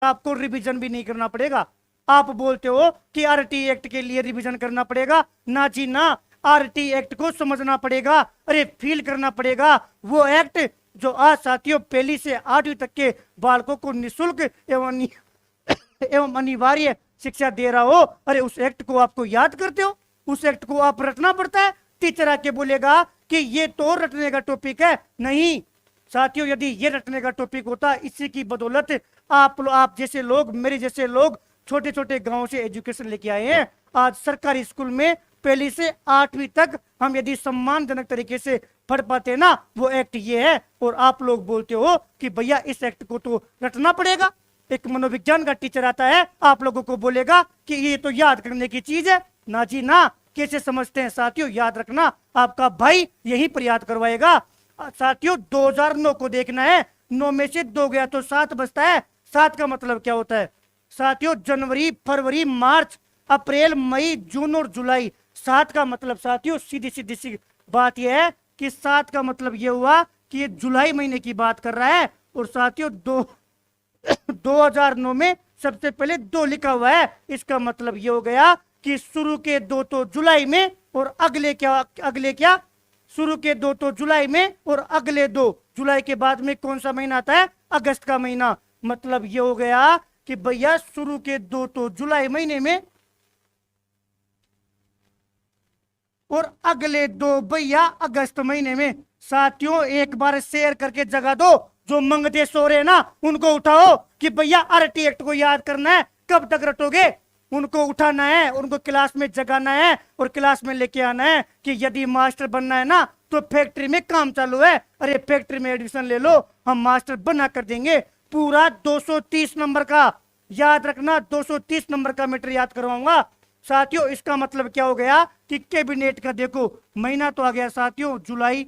आपको रिवीजन भी नहीं करना पड़ेगा। आप बोलते हो कि आरटी एक्ट के लिए रिवीजन करना पड़ेगा, ना जी ना। आरटी एक्ट को समझना पड़ेगा, अरे फील करना पड़ेगा। वो एक्ट जो आज साथियों पहली से 8वीं तक के बालकों को निःशुल्क एवं अनिवार्य शिक्षा दे रहा हो, अरे उस एक्ट को आपको याद करते हो, उस एक्ट को आप रटना पड़ता है। टीचर आके बोलेगा कि ये तो रटने का टॉपिक है, नहीं साथियों, यदि ये रटने का टॉपिक होता, इसी की बदौलत आप जैसे लोग, मेरे जैसे लोग छोटे छोटे गांव से एजुकेशन लेके आए हैं। आज सरकारी स्कूल में पहली से 8वीं तक हम यदि सम्मानजनक तरीके से पढ़ पाते ना, वो एक्ट ये है। और आप लोग बोलते हो कि भैया इस एक्ट को तो रटना पड़ेगा। एक मनोविज्ञान का टीचर आता है, आप लोगों को बोलेगा कि ये तो याद करने की चीज है, ना जी ना। कैसे समझते हैं साथियों, याद रखना आपका भाई यहीं पर याद करवाएगा। साथियों 2009 को देखना है, 9 में से 2 गया तो 7 बचता है। 7 का मतलब क्या होता है साथियों? जनवरी, फरवरी, मार्च, अप्रैल, मई, जून और जुलाई। 7 का मतलब साथियों सीधी सीधी सी बात यह है कि 7 का मतलब यह हुआ कि ये जुलाई महीने की बात कर रहा है। और साथियों 2009 में सबसे पहले 2 लिखा हुआ है, इसका मतलब ये हो गया कि शुरू के 2 तो जुलाई में और अगले क्या शुरू के 2 तो जुलाई में और अगले 2 जुलाई के बाद में कौन सा महीना आता है? अगस्त का महीना। मतलब ये हो गया कि भैया शुरू के 2 तो जुलाई महीने में और अगले 2 भैया अगस्त महीने में। साथियों एक बार शेयर करके जगा दो, जो मंगते सो रहे ना उनको उठाओ कि भैया आरटी एक्ट को याद करना है। कब तक रटोगे? उनको उठाना है, उनको क्लास में जगाना है और क्लास में लेके आना है कि यदि मास्टर बनना है ना तो फैक्ट्री में काम चालू है, अरे फैक्ट्री में एडमिशन ले लो, हम मास्टर बना कर देंगे। पूरा 230 नंबर का याद रखना, 230 नंबर का मीटर याद करवाऊंगा। साथियों इसका मतलब क्या हो गया कि कैबिनेट का देखो महीना तो आ गया साथियों, जुलाई।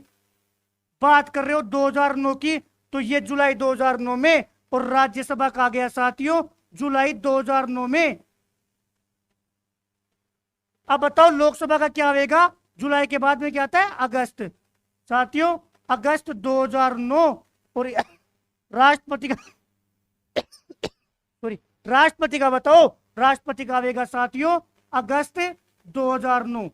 बात कर रहे हो 2009 की, तो ये जुलाई 2009 में। और राज्यसभा का आ गया साथियों जुलाई 2009 में। अब बताओ लोकसभा का क्या आएगा? जुलाई के बाद में क्या आता है? अगस्त। साथियों अगस्त 2009। और राष्ट्रपति का सॉरी राष्ट्रपति का बताओ, राष्ट्रपति का आएगा साथियों अगस्त 2009।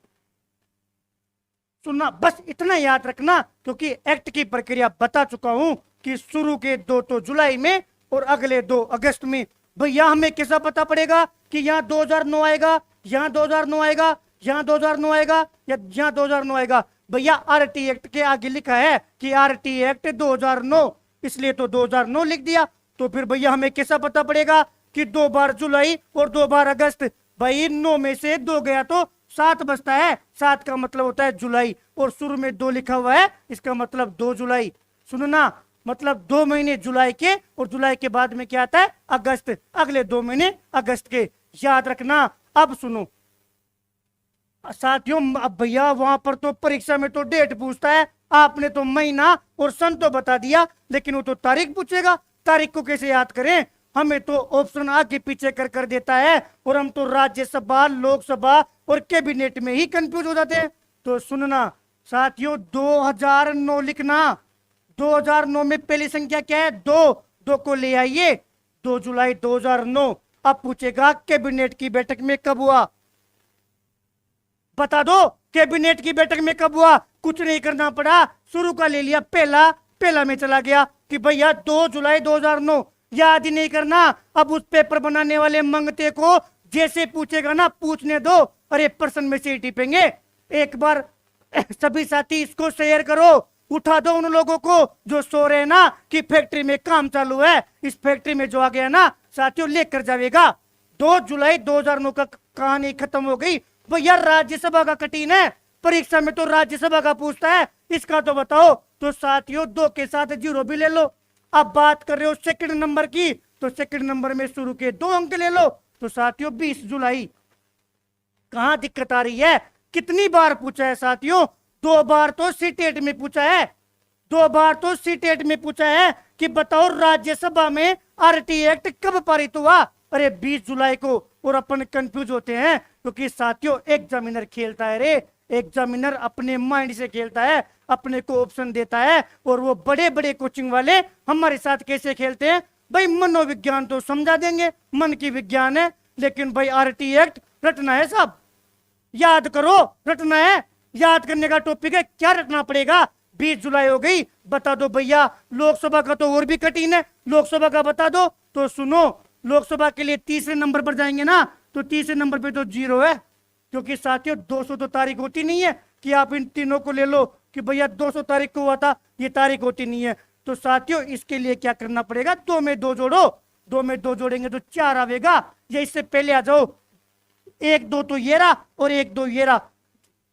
सुनना, बस इतना याद रखना, क्योंकि एक्ट की प्रक्रिया बता चुका हूं कि शुरू के 2 तो जुलाई में और अगले 2 अगस्त में। भैया हमें कैसा पता पड़ेगा कि यहाँ 2009 आएगा, यहाँ 2009 आएगा, यहाँ 2009 आएगा या यहाँ 2009 आएगा? भैया आरटी एक्ट के आगे लिखा है कि आरटी एक्ट 2009, इसलिए तो 2009 लिख दिया। तो फिर भैया हमें कैसा पता पड़ेगा कि 2 बार जुलाई और 2 बार अगस्त? भाई 9 में से 2 गया तो 7 बचता है, 7 का मतलब होता है जुलाई। और शुरू में 2 लिखा हुआ है, इसका मतलब 2 जुलाई। सुनना, मतलब 2 महीने जुलाई के और जुलाई के बाद में क्या आता है? अगस्त। अगले 2 महीने अगस्त के, याद रखना। अब सुनो साथियों, अब भैया वहां पर तो परीक्षा में तो डेट पूछता है, आपने तो महीना और सन तो बता दिया, लेकिन वो तो तारीख पूछेगा। तारीख को कैसे याद करें? हमें तो ऑप्शन आगे पीछे कर कर देता है और हम तो राज्यसभा, लोकसभा और कैबिनेट में ही कंफ्यूज हो जाते हैं। तो सुनना साथियों 2009 लिखना। 2009 में पहली संख्या क्या है? 2। 2 को ले आइए, 2 जुलाई 2009। अब पूछेगा कैबिनेट की बैठक में कब हुआ? बता दो कैबिनेट की बैठक में कब हुआ? कुछ नहीं करना पड़ा, शुरू का ले लिया, पहला में चला गया कि भैया 2 जुलाई 2009। याद ही नहीं करना। अब उस पेपर बनाने वाले मंगते को जैसे पूछेगा ना पूछने दो, अरे प्रश्न में से ही टिपेंगे। एक बार सभी साथी इसको शेयर करो, उठा दो उन लोगों को जो सो रहे हैं ना कि फैक्ट्री में काम चालू है। इस फैक्ट्री में जो आ गया ना साथियों लेकर जाएगा। 2 जुलाई 2009 का कहानी खत्म हो गई। भैया राज्यसभा का कठिन है, परीक्षा में तो राज्यसभा का पूछता है, इसका तो बताओ। तो साथियों 2 के साथ 0 भी ले लो। अब बात कर रहे हो सेकंड नंबर की, तो सेकंड नंबर में शुरू के 2 अंक ले लो। तो साथियों 20 जुलाई। कहां दिक्कत आ रही है? कितनी बार पूछा है साथियों? 2 बार तो सीटेट में पूछा है, 2 बार तो सीटेट में पूछा है कि बताओ राज्यसभा में आरटी एक्ट कब पारित हुआ? अरे 20 जुलाई को। और अपन कंफ्यूज होते हैं क्योंकि साथियों एग्जामिनर खेलता है रे, एग्जामिनर अपने माइंड से खेलता है, अपने को ऑप्शन देता है। और वो बड़े बड़े कोचिंग वाले हमारे साथ कैसे खेलते हैं? भाई मनोविज्ञान तो समझा देंगे, मन की विज्ञान है, लेकिन भाई आरटी एक्ट रटना है साहब, याद करो, रटना है। याद करने का टॉपिक है, क्या रटना पड़ेगा? 20 जुलाई हो गई, बता दो भैया। लोकसभा का तो और भी कठिन है, लोकसभा का बता दो। तो सुनो, लोकसभा के लिए तीसरे नंबर पर जाएंगे ना, तो तीसरे नंबर पे तो 0 है, क्योंकि साथियों 200 तो तारीख होती नहीं है कि आप इन तीनों को ले लो कि भैया 200 तारीख को हुआ था, ये तारीख होती नहीं है। तो साथियों इसके लिए क्या करना पड़ेगा? 2 में 2 जोड़ो, 2 में 2 जोड़ेंगे तो 4 आवेगा, या इससे पहले आ जाओ, 1 2 तो ये रहा और 1 2 ये रहा,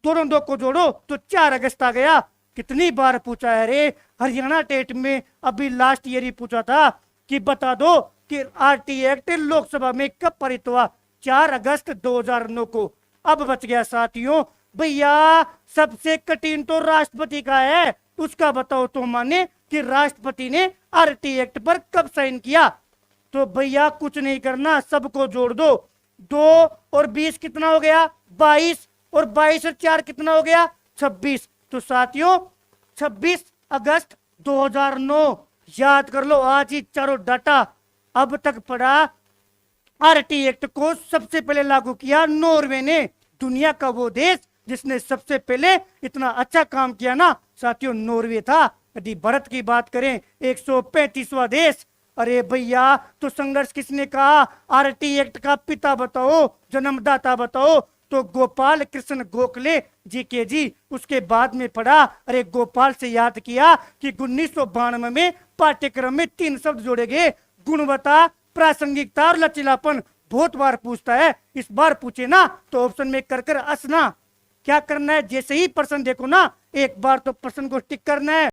दोनों 2 को जोड़ो तो 4 अगस्त आ गया। कितनी बार पूछा है रे हरियाणा टेट में, अभी लास्ट ईयर ही पूछा था कि बता दो कि आरटी एक्ट लोकसभा में कब पारित हुआ? 4 अगस्त 2009 को। अब बच गया साथियों भैया, सबसे कठिन तो राष्ट्रपति का है, उसका बताओ तो माने कि राष्ट्रपति ने आरटी एक्ट पर कब साइन किया? तो भैया कुछ नहीं करना, सबको जोड़ दो, 2 और 20 कितना हो गया? 22, और 22 और 4 कितना हो गया? 26। तो साथियों 26 अगस्त 2009 याद कर लो, आज ही चारों डाटा। अब तक पढ़ा, आरटी एक्ट को सबसे पहले लागू किया नॉर्वे ने, दुनिया का वो देश जिसने सबसे पहले इतना अच्छा काम किया ना साथियों, नॉर्वे था। यदि भारत की बात करें 135वां देश। अरे भैया, तो संघर्ष किसने कहा? आरटी एक्ट का पिता बताओ, जन्मदाता बताओ? तो गोपाल कृष्ण गोखले जी के जी। उसके बाद में पढ़ा, अरे गोपाल से याद किया कि 1992 में पाठ्यक्रम में 3 शब्द जोड़े गए, गुणवत्ता, प्रासंगिकता और लचीलापन। बहुत बार पूछता है, इस बार पूछे ना तो ऑप्शन में कर हंसना। क्या करना है? जैसे ही प्रश्न देखो ना, एक बार तो प्रश्न को टिक करना है,